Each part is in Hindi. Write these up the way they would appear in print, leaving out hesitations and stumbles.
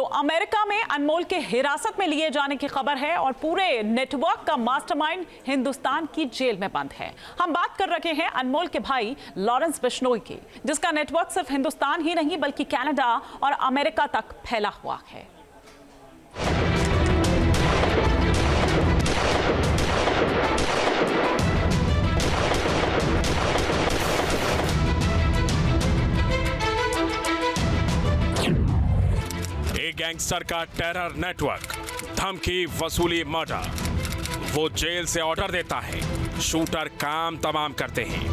तो अमेरिका में अनमोल के हिरासत में लिए जाने की खबर है और पूरे नेटवर्क का मास्टरमाइंड हिंदुस्तान की जेल में बंद है। हम बात कर रहे हैं अनमोल के भाई लॉरेंस बिश्नोई की, जिसका नेटवर्क सिर्फ हिंदुस्तान ही नहीं बल्कि कनाडा और अमेरिका तक फैला हुआ है। गैंगस्टर का टेरर नेटवर्क, धमकी वसूली मर्डर। वो जेल से ऑर्डर देता है, शूटर काम तमाम करते हैं।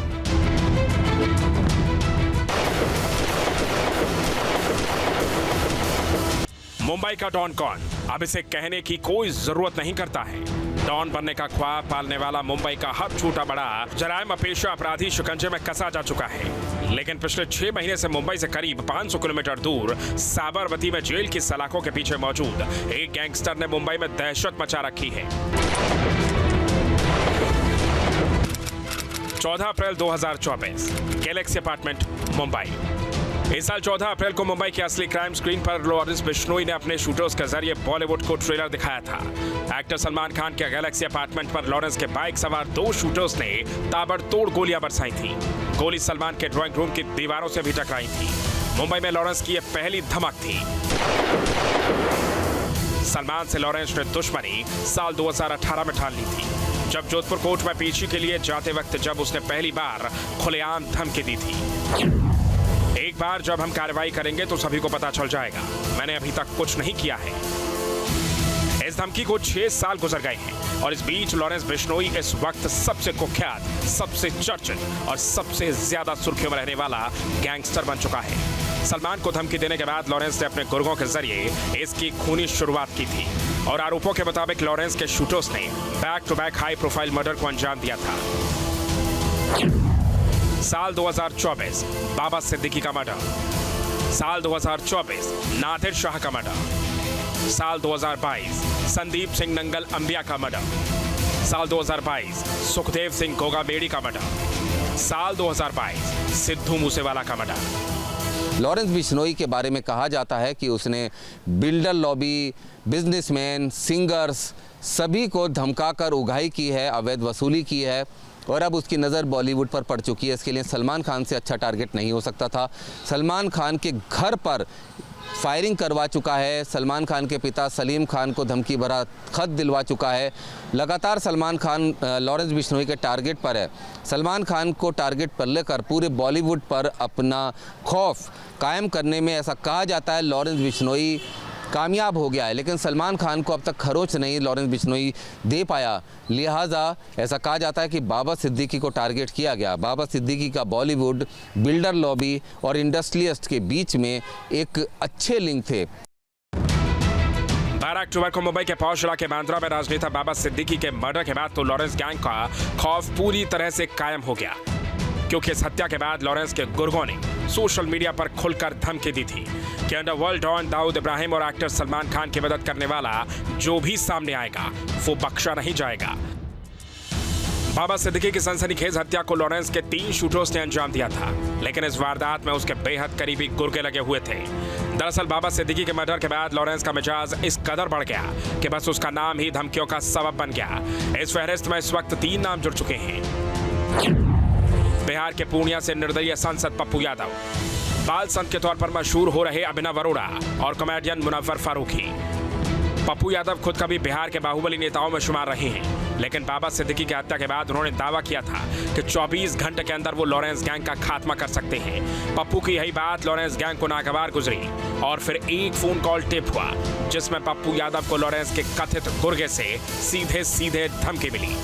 मुंबई का डॉन कौन, अब इसे कहने की कोई जरूरत नहीं करता है। डॉन बनने का ख्वाब पालने वाला मुंबई का हर छोटा बड़ा जराइम पेशा अपराधी शिकंजे में कसा जा चुका है। लेकिन पिछले 6 महीने से मुंबई से करीब 500 किलोमीटर दूर साबरमती में जेल की सलाखों के पीछे मौजूद एक गैंगस्टर ने मुंबई में दहशत मचा रखी है। 14 अप्रैल 2024, गैलेक्सी अपार्टमेंट, मुंबई। इस साल 14 अप्रैल को मुंबई के असली क्राइम स्क्रीन पर लॉरेंस बिश्नोई ने अपने शूटर्स के जरिए बॉलीवुड को ट्रेलर दिखाया था। एक्टर सलमान खान के गैलेक्सी अपार्टमेंट पर लॉरेंस के बाइक सवार 2 शूटर्स ने ताबड़तोड़ गोलियां बरसाई थी। गोली सलमान के ड्राइंग रूम की दीवारों से भी टकराई थी। मुंबई में लॉरेंस की यह पहली धमक थी। सलमान से लॉरेंस ने दुश्मनी साल 2018 में ठान ली थी, जब जोधपुर कोर्ट में पेशी के लिए जाते वक्त जब उसने पहली बार खुलेआम धमकी दी थी। एक बार जब हम कार्रवाई करेंगे तो सभी को पता चल जाएगा, मैंने अभी तक कुछ नहीं किया है। इस धमकी को 6 साल गुजर गए हैं और इस बीच लॉरेंस बिश्नोई इस वक्त सबसे कुख्यात, सबसे चर्चित और सबसे ज्यादा सुर्खियों में रहने वाला गैंगस्टर बन चुका है। सलमान को धमकी देने के बाद लॉरेंस ने अपने गुर्गों के जरिए इसकी खूनी शुरुआत की थी और आरोपों के मुताबिक लॉरेंस के शूटर्स ने back to back high profile murder को अंजाम दिया था। साल 2024, बाबा सिद्दीकी का मर्डर। साल 2024, नादिर शाह का मर्डर। साल 2022, संदीप सिंह नंगल अंबिया का मर्डर। साल 2022, सुखदेव सिंह गोगामेड़ी का मर्डर। साल 2022, सिद्धू मूसेवाला का मर्डर। लॉरेंस बिश्नोई के बारे में कहा जाता है कि उसने बिल्डर लॉबी, बिजनेसमैन, सिंगर्स सभी को धमकाकर उगाही की है, अवैध वसूली की है और अब उसकी नज़र बॉलीवुड पर पड़ चुकी है। इसके लिए सलमान खान से अच्छा टारगेट नहीं हो सकता था। सलमान खान के घर पर फायरिंग करवा चुका है। सलमान खान के पिता सलीम खान को धमकी भरा खत दिलवा चुका है। लगातार सलमान खान लॉरेंस बिश्नोई के टारगेट पर है। सलमान खान को टारगेट पर लेकर पूरे बॉलीवुड पर अपना खौफ कायम करने में ऐसा कहा जाता है लॉरेंस बिश्नोई कामयाब हो गया है, लेकिन सलमान खान को अब तक खरोच नहीं लॉरेंस बिश्नोई दे पाया। लिहाजा ऐसा कहा जाता है कि बाबा सिद्दीकी को टारगेट किया गया। बाबा सिद्दीकी का बॉलीवुड, बिल्डर लॉबी और इंडस्ट्रियलिस्ट के बीच में एक अच्छे लिंक थे। 12 अक्टूबर को मुंबई के पौष इलाके बांद्रा में राजनेता बाबा सिद्दीकी के मर्डर के बाद तो लॉरेंस गैंग का खौफ पूरी तरह से कायम हो गया, क्योंकि इस हत्या के बाद लॉरेंस के गुर्गों ने सोशल मीडिया पर खुलकर धमकी दी थी कि अंडरवर्ल्ड डॉन दाऊद इब्राहिम और एक्टर सलमान खान की मदद करने वाला जो भी सामने आएगा वो बख्शा नहीं जाएगा। बाबा सिद्दीकी की सनसनीखेज हत्या को लॉरेंस के 3 शूटर्स ने अंजाम दिया था, लेकिन इस वारदात में उसके बेहद करीबी गुर्गे लगे हुए थे। दरअसल बाबा सिद्दीकी के मर्डर के बाद लॉरेंस का मिजाज इस कदर बढ़ गया कि बस उसका नाम ही धमकियों का सबब बन गया। इस फहरिस्त में इस वक्त 3 नाम जुड़ चुके हैं। बिहार के पूर्णिया से निर्दलीय सांसद पप्पू यादव, बाल संत के तौर पर मशहूर हो रहे अभिनव अरोड़ा और कॉमेडियन मुनव्वर फारूकी। पप्पू यादव खुद कभी बिहार के बाहुबली नेताओं में शुमार रहे हैं, लेकिन बाबा सिद्दीकी की हत्या के बाद उन्होंने दावा किया था कि 24 घंटे के अंदर वो लॉरेंस गैंग का खात्मा कर सकते हैं। पप्पू की यही बात लॉरेंस गैंग को नागवार गुजरी और फिर एक फोन कॉल टेप हुआ जिसमें पप्पू यादव को लॉरेंस के कथित गुर्गे से सीधे सीधे धमकी मिली।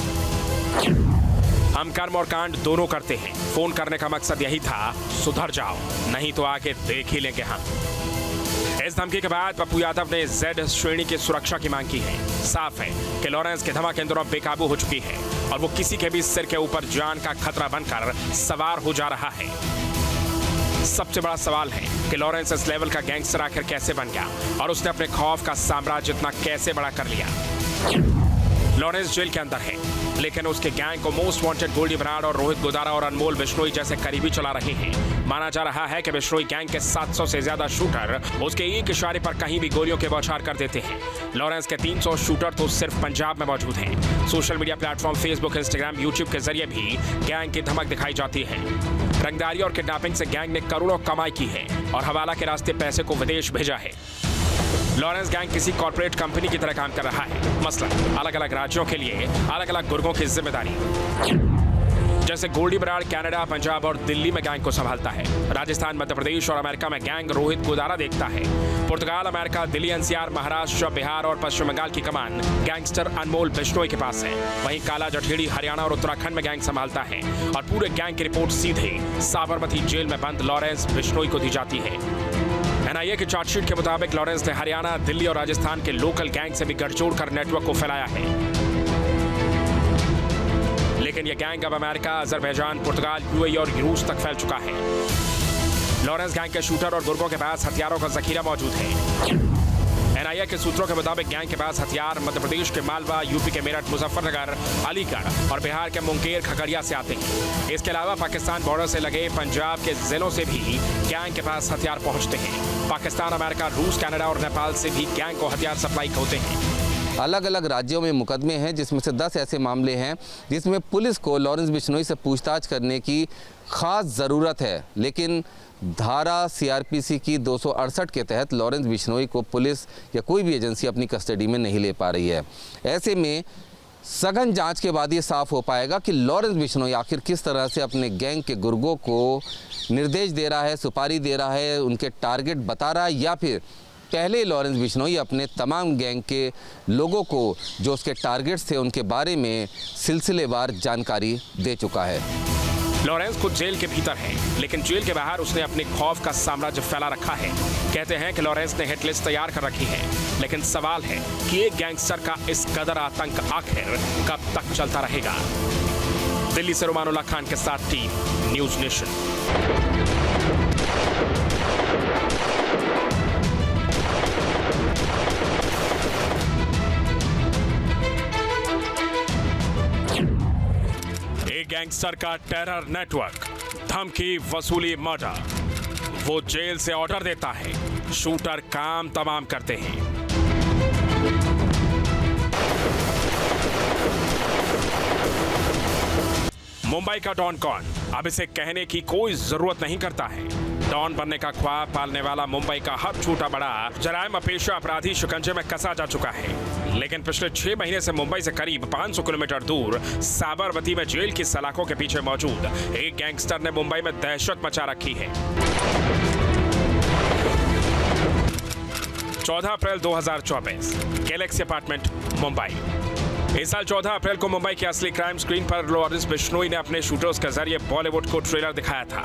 हम कर्म और कांड दोनों करते हैं, फोन करने का मकसद यही था, सुधर जाओ नहीं तो आके देख ही लेंगे हम। इस धमकी के बाद पप्पू यादव ने Z श्रेणी की सुरक्षा की मांग की है। साफ है कि लॉरेंस के धमाके इन दिनों बेकाबू हो चुकी है और वो किसी के भी सिर के ऊपर जान का खतरा बनकर सवार हो जा रहा है। सबसे बड़ा सवाल है कि लॉरेंस इस लेवल का गैंगस्टर आखिर कैसे बन गया और उसने अपने खौफ का साम्राज्य इतना कैसे बड़ा कर लिया। लॉरेंस जेल के अंदर है, लेकिन उसके गैंग को मोस्ट वांटेड गोल्डी बराड़ और रोहित गोदारा और अनमोल बिश्नोई जैसे करीबी चला रहे हैं। माना जा रहा है कि बिश्नोई गैंग के 700 से ज्यादा शूटर उसके एक इशारे पर कहीं भी गोलियों के बौछार कर देते हैं। लॉरेंस के 300 शूटर तो सिर्फ पंजाब में मौजूद हैं। Social media platform Facebook, Instagram, YouTube के जरिए भी गैंग की धमक दिखाई जाती है। रंगदारी और किडनैपिंग से गैंग ने करोड़ों कमाई की है और हवाला के रास्ते पैसे को विदेश भेजा है। लॉरेंस गैंग किसी कॉर्पोरेट कंपनी की तरह काम कर रहा है। मसलन अलग अलग राज्यों के लिए अलग अलग गुर्गों की जिम्मेदारी, जैसे गोल्डी बराड़ कनाडा, पंजाब और दिल्ली में गैंग को संभालता है। राजस्थान, मध्य प्रदेश और अमेरिका में गैंग रोहित गोदारा देखता है। पुर्तगाल, अमेरिका, दिल्ली, एनसीआर, महाराष्ट्र, बिहार और पश्चिम बंगाल की कमान गैंगस्टर अनमोल बिश्नोई के पास है। वहीं काला जठेड़ी हरियाणा और उत्तराखंड में गैंग संभालता है और पूरे गैंग की रिपोर्ट सीधे साबरमती जेल में बंद लॉरेंस बिश्नोई को दी जाती है। एनआईए की चार्जशीट के मुताबिक लॉरेंस ने हरियाणा, दिल्ली और राजस्थान के लोकल गैंग से भी गठजोड़ कर नेटवर्क को फैलाया है। लेकिन यह गैंग अब अमेरिका, अजरबैजान, पुर्तगाल, यूएई और रूस तक फैल चुका है। लॉरेंस गैंग के शूटर और गुर्गों के पास हथियारों का जखीरा मौजूद है। एनआईए के सूत्रों के मुताबिक गैंग के पास हथियार मध्य प्रदेश के मालवा, यूपी के मेरठ, मुजफ्फरनगर, अलीगढ़ और बिहार के मुंगेर, खगड़िया से आते हैं। इसके अलावा पाकिस्तान बॉर्डर से लगे पंजाब के जिलों से भी गैंग के पास हथियार पहुंचते हैं। पाकिस्तान, अमेरिका, रूस, कनाडा और नेपाल से भी गैंग को हथियार सप्लाई होते हैं। अलग अलग राज्यों में मुकदमे हैं, जिसमें से 10 ऐसे मामले हैं जिसमें पुलिस को लॉरेंस बिश्नोई से पूछताछ करने की खास ज़रूरत है। लेकिन धारा सीआरपीसी की 268 के तहत लॉरेंस बिश्नोई को पुलिस या कोई भी एजेंसी अपनी कस्टडी में नहीं ले पा रही है। ऐसे में सघन जांच के बाद ये साफ हो पाएगा कि लॉरेंस बिश्नोई आखिर किस तरह से अपने गैंग के गुर्गों को निर्देश दे रहा है, सुपारी दे रहा है, उनके टारगेट बता रहा है, या फिर पहले लॉरेंस बिश्नोई अपने तमाम गैंग के लोगों को जो उसके टारगेट्स थे उनके बारे में सिलसिलेवार जानकारी दे चुका है। लॉरेंस खुद जेल के भीतर है, लेकिन जेल के बाहर उसने अपने खौफ का साम्राज्य फैला रखा है। कहते हैं कि लॉरेंस ने हिट लिस्ट तैयार कर रखी है, लेकिन सवाल है कि एक गैंगस्टर का इस कदर आतंक आखिर कब तक चलता रहेगा। दिल्ली से रुमानुल्लाह खान के साथ टीम न्यूज नेशन। गैंगस्टर का टेरर नेटवर्क, धमकी, वसूली, मर्डर। वो जेल से ऑर्डर देता है, शूटर काम तमाम करते हैं। मुंबई का डॉन कौन, अब इसे कहने की कोई जरूरत नहीं करता है। डॉन बनने का ख्वाब पालने वाला मुंबई का हर छोटा बड़ा जराइम पेशा अपराधी शिकंजे में कसा जा चुका है। लेकिन पिछले 6 महीने से मुंबई से करीब 500 किलोमीटर दूर साबरमती में जेल की सलाखों के पीछे मौजूद एक गैंगस्टर ने मुंबई में दहशत मचा रखी है। 14 अप्रैल 2024, गैलेक्सी अपार्टमेंट, मुंबई। इस साल 14 अप्रैल को मुंबई के असली क्राइम स्क्रीन पर लॉरेंस बिश्नोई ने अपने शूटर्स के जरिए बॉलीवुड को ट्रेलर दिखाया था।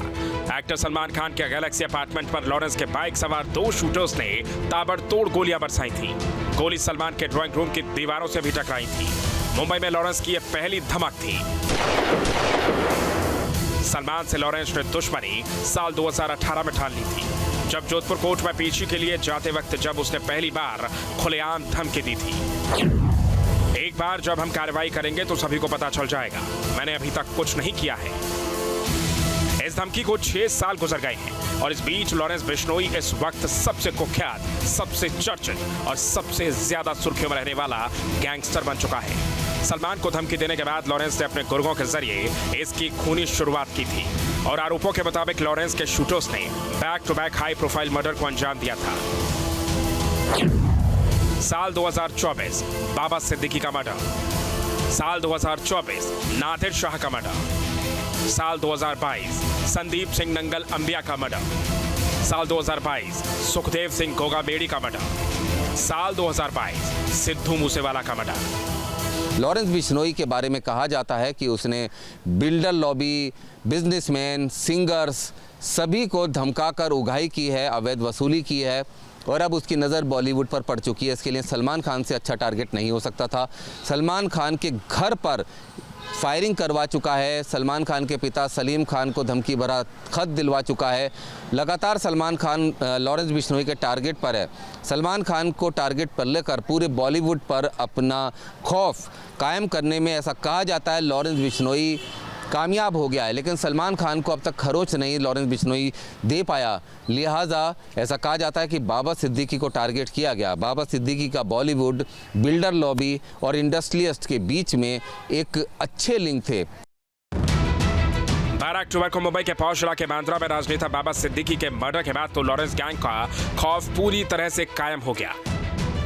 एक्टर सलमान खान के गैलेक्सी अपार्टमेंट पर लॉरेंस के बाइक सवार 2 शूटर्स ने ताबड़तोड़ गोलियां बरसाई थी। गोली सलमान के ड्राइंग रूम की दीवारों से भी टकराई थी। मुंबई में लॉरेंस की यह पहली धमक थी। सलमान से लॉरेंस ने दुश्मनी साल 2018 में ठान ली थी, जब जोधपुर कोर्ट में पेशी के लिए जाते वक्त जब उसने पहली बार खुलेआम धमकी दी थी। एक बार जब हम कार्रवाई करेंगे तो सभी को पता चल जाएगा, मैंने अभी तक कुछ नहीं किया है। इस धमकी को 6 साल गुजर गए हैं और इस बीच लॉरेंस बिश्नोई इस वक्त सबसे कुख्यात, सबसे चर्चित और सबसे ज्यादा सुर्खियों में रहने वाला गैंगस्टर बन चुका है। सलमान को धमकी देने के बाद लॉरेंस ने अपने गुर्गों के जरिए इसकी खूनी शुरुआत की थी और आरोपों के मुताबिक लॉरेंस के शूटर्स ने back to back high profile murder को अंजाम दिया था। साल 2024, बाबा सिद्दीकी का मर्डर। साल 2024, नादिर शाह का मर्डर। साल 2022, संदीप सिंह नंगल अंबिया का मर्डर। साल 2022, सुखदेव सिंह गोगामेड़ी का मर्डर। साल 2022, सिद्धू मूसेवाला का मर्डर। लॉरेंस बिश्नोई के बारे में कहा जाता है कि उसने बिल्डर लॉबी, बिजनेसमैन, सिंगर्स सभी को धमकाकर उगाही की है, अवैध वसूली की है और अब उसकी नज़र बॉलीवुड पर पड़ चुकी है। इसके लिए सलमान खान से अच्छा टारगेट नहीं हो सकता था। सलमान खान के घर पर फायरिंग करवा चुका है। सलमान खान के पिता सलीम खान को धमकी भरा खत दिलवा चुका है। लगातार सलमान खान लॉरेंस बिश्नोई के टारगेट पर है। सलमान खान को टारगेट पर लेकर पूरे बॉलीवुड पर अपना खौफ कायम करने में, ऐसा कहा जाता है, लॉरेंस बिश्नोई कामयाब हो गया है, लेकिन सलमान खान को अब तक खरोच नहीं लॉरेंस बिश्नोई दे पाया। लिहाजा ऐसा कहा जाता है कि बाबा सिद्दीकी को टारगेट किया गया। बाबा सिद्दीकी का बॉलीवुड, बिल्डर लॉबी और इंडस्ट्रियलिस्ट के बीच में एक अच्छे लिंक थे। 12 अक्टूबर को मुंबई के पौष इलाके बांद्रा में राजनेता बाबा सिद्दीकी के मर्डर के बाद तो लॉरेंस गैंग का खौफ पूरी तरह से कायम हो गया,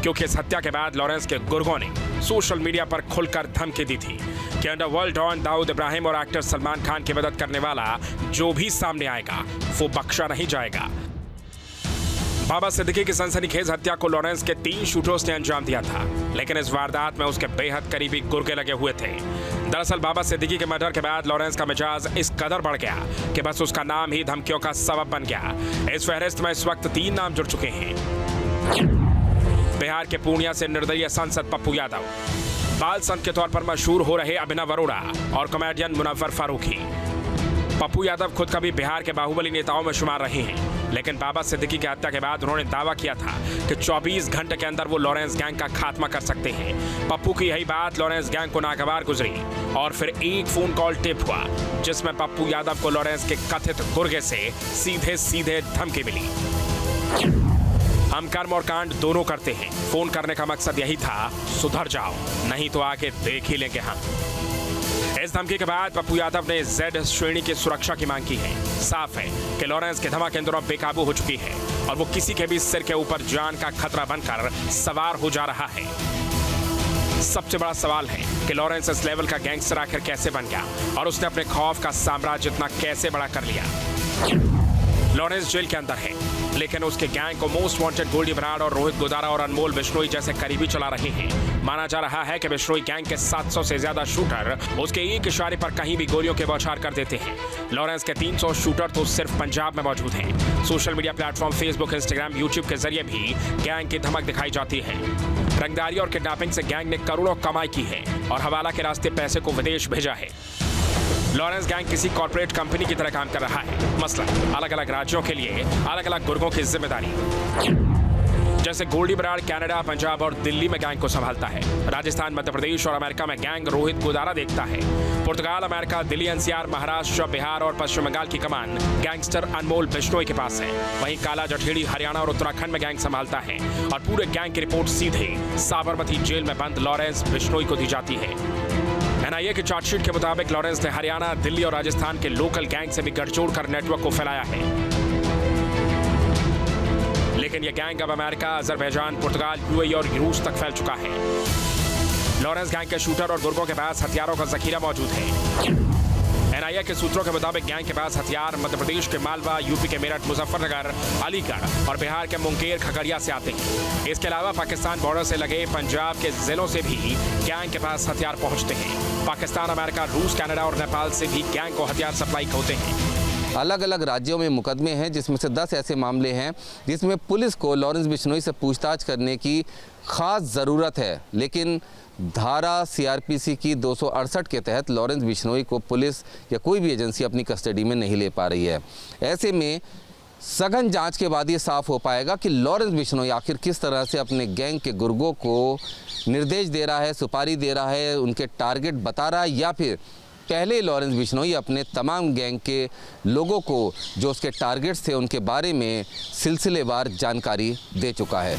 क्योंकि इस हत्या के बाद लॉरेंस के गुर्गों ने सोशल मीडिया पर खुलकर धमकी दी थी कि अंडरवर्ल्ड डॉन दाऊद इब्राहिम और एक्टर सलमान खान की मदद करने वाला जो भी सामने आएगा वो बख्शा नहीं जाएगा। बाबा सिद्दीकी की सनसनीखेज हत्या को लॉरेंस के 3 शूटर्स ने अंजाम दिया था, लेकिन इस वारदात में उसके बेहद करीबी गुर्गे लगे हुए थे। दरअसल बाबा सिद्दीकी के मर्डर के बाद लॉरेंस का मिजाज इस कदर बढ़ गया कि बस उसका नाम ही धमकियों का सबब बन गया। इस फहरिस्त में इस वक्त 3 नाम जुड़ चुके हैं। बिहार के पूर्णिया से निर्दलीय सांसद पप्पू यादव, बाल संत के तौर पर मशहूर हो रहे अभिनव अरोड़ा और कॉमेडियन मुनव्वर फारूकी। पप्पू यादव खुद कभी बिहार के बाहुबली नेताओं में शुमार रहे हैं, लेकिन बाबा सिद्दीकी की हत्या के बाद उन्होंने दावा किया था कि 24 घंटे के अंदर वो लॉरेंस गैंग का खात्मा कर सकते हैं। पप्पू की यही बात लॉरेंस गैंग को नागवार गुजरी और फिर एक फोन कॉल टेप हुआ जिसमें पप्पू यादव को लॉरेंस के कथित गुर्गे से सीधे सीधे धमकी मिली। हम कर्म और कांड दोनों करते हैं, फोन करने का मकसद यही था, सुधर जाओ नहीं तो आके देख ही लेंगे हम। इस धमकी के बाद पप्पू यादव ने Z श्रेणी की सुरक्षा की मांग की है। साफ है कि लॉरेंस के धमाके इन दिनों बेकाबू हो चुकी है और वो किसी के भी सिर के ऊपर जान का खतरा बनकर सवार हो जा रहा है। सबसे बड़ा सवाल है कि लॉरेंस इस लेवल का गैंगस्टर आखिर कैसे बन गया और उसने अपने खौफ का साम्राज्य इतना कैसे बड़ा कर लिया। लॉरेंस जेल के अंदर है, लेकिन उसके गैंग को मोस्ट वांटेड गोल्डी बराड़ और रोहित गोदारा और अनमोल बिश्नोई जैसे करीबी चला रहे हैं। माना जा रहा है कि बिश्नोई गैंग के 700 से ज्यादा शूटर उसके एक इशारे पर कहीं भी गोलियों के बौछार कर देते हैं। लॉरेंस के 300 शूटर तो सिर्फ पंजाब में मौजूद हैं। Social media platform Facebook, Instagram, YouTube के जरिए भी गैंग की धमक दिखाई जाती है। रंगदारी और किडनैपिंग से गैंग ने करोड़ों कमाई की है और हवाला के रास्ते पैसे को विदेश भेजा है। लॉरेंस गैंग किसी कॉर्पोरेट कंपनी की तरह काम कर रहा है। मसलन अलग अलग राज्यों के लिए अलग अलग गुर्गों की जिम्मेदारी, जैसे गोल्डी बराड़ कनाडा, पंजाब और दिल्ली में गैंग को संभालता है। राजस्थान, मध्य प्रदेश और अमेरिका में गैंग रोहित गोदारा देखता है। पुर्तगाल, अमेरिका, दिल्ली, एनसीआर, महाराष्ट्र, बिहार और पश्चिम बंगाल की कमान गैंगस्टर अनमोल बिश्नोई के पास है। वहीं काला जठेड़ी हरियाणा और उत्तराखंड में गैंग संभालता है और पूरे गैंग की रिपोर्ट सीधे साबरमती जेल में बंद लॉरेंस बिश्नोई को दी जाती है। एनआईए की चार्जशीट के मुताबिक लॉरेंस ने हरियाणा, दिल्ली और राजस्थान के लोकल गैंग से भी गठजोड़ कर नेटवर्क को फैलाया है। लेकिन यह गैंग अब अमेरिका, अजरबैजान, पुर्तगाल, यूएई और रूस तक फैल चुका है। लॉरेंस गैंग के शूटर और गुर्गों के पास हथियारों का जखीरा मौजूद है। एनआईए के सूत्रों के मुताबिक गैंग के पास हथियार मध्य प्रदेश के मालवा, यूपी के मेरठ, मुजफ्फरनगर, अलीगढ़ और बिहार के मुंगेर, खगड़िया से आते हैं। इसके अलावा पाकिस्तान बॉर्डर से लगे पंजाब के जिलों से भी गैंग के पास हथियार पहुंचते हैं। पाकिस्तान, अमेरिका, रूस, कनाडा और नेपाल से भी गैंग को हथियार सप्लाई होते हैं। अलग अलग राज्यों में मुकदमे हैं, जिसमें से 10 ऐसे मामले हैं जिसमें पुलिस को लॉरेंस बिश्नोई से पूछताछ करने की खास ज़रूरत है। लेकिन धारा सीआरपीसी की 268 के तहत लॉरेंस बिश्नोई को पुलिस या कोई भी एजेंसी अपनी कस्टडी में नहीं ले पा रही है। ऐसे में सघन जांच के बाद ये साफ हो पाएगा कि लॉरेंस बिश्नोई आखिर किस तरह से अपने गैंग के गुर्गों को निर्देश दे रहा है, सुपारी दे रहा है, उनके टारगेट बता रहा है, या फिर पहले लॉरेंस बिश्नोई अपने तमाम गैंग के लोगों को जो उसके टारगेट्स थे उनके बारे में सिलसिलेवार जानकारी दे चुका है।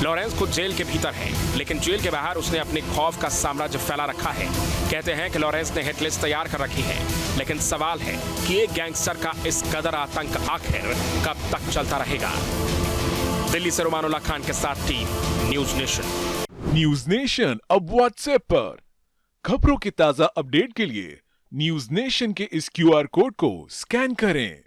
लॉरेंस खुद जेल के भीतर है, लेकिन जेल के बाहर उसने अपने खौफ का साम्राज्य फैला रखा है। कहते हैं कि लॉरेंस ने हिट लिस्ट तैयार कर रखी है, लेकिन सवाल है कि एक गैंगस्टर का इस कदर आतंक आखिर कब तक चलता रहेगा। दिल्ली से रुमानुल्लाह खान के साथ team news nation. News nation अब व्हाट्सएप पर खबरों की ताजा अपडेट के लिए न्यूज नेशन के इस QR कोड को स्कैन करें।